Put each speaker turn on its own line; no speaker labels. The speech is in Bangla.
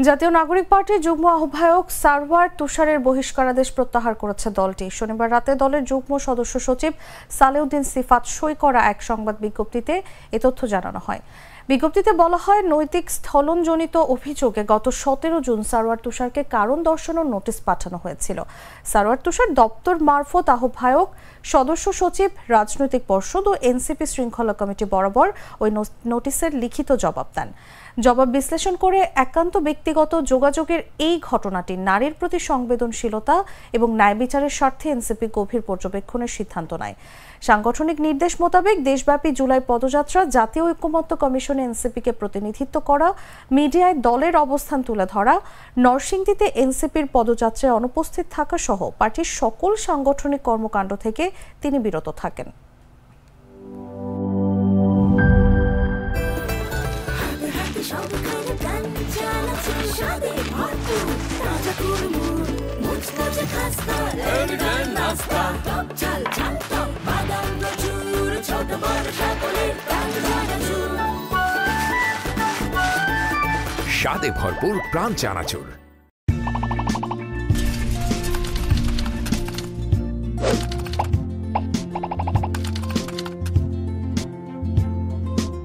জাতীয় নাগরিক পার্টির যুগ্ম আহ্বায়ক সারওয়ার তুষারের বহিষ্কারাদেশ প্রত্যাহার করেছে দলটি। শনিবার রাতে দলের যুগ্ম সদস্য সচিব সালেউদ্দিন সিফাত সই করা এক সংবাদ বিজ্ঞপ্তিতে এ তথ্য জানানো হয়। বিজ্ঞপ্তিতে বলা হয়, নৈতিক স্থলনজনিত অভিযোগে গত 17 জুন সারওয়ার তুষারকে কারণ দর্শানোর নোটিশ পাঠানো হয়েছিল। সারওয়ার তুষার দপ্তর মারফত আহ্বায়ক, সদস্য সচিব, রাজনৈতিক পর্ষদ ও এনসিপি শৃঙ্খলা কমিটি বরাবর ওই নোটিশের লিখিত জবাব দেন। জবাব বিশ্লেষণ করে একান্ত ব্যক্তিগত যোগাযোগের এই ঘটনাটি নারীর প্রতি সংবেদনশীলতা এবং ন্যায় বিচারের স্বার্থে এনসিপি গভীর পর্যবেক্ষণের সিদ্ধান্ত নেয়। সাংগঠনিক নির্দেশ মোতাবেক দেশব্যাপী জুলাই পদযাত্রা, জাতীয় ঐক্যমত্য কমিশনে এনসিপিকে প্রতিনিধিত্ব করা, মিডিয়ায় দলের অবস্থান তুলে ধরা, নরসিংদীতে এনসিপির পদযাত্রায় অনুপস্থিত থাকা সহ পার্টির সকল সাংগঠনিক কর্মকাণ্ড থেকে তিনি বিরত থাকেন।
স্বাদে ভরপুর প্রাণ চানাচুর।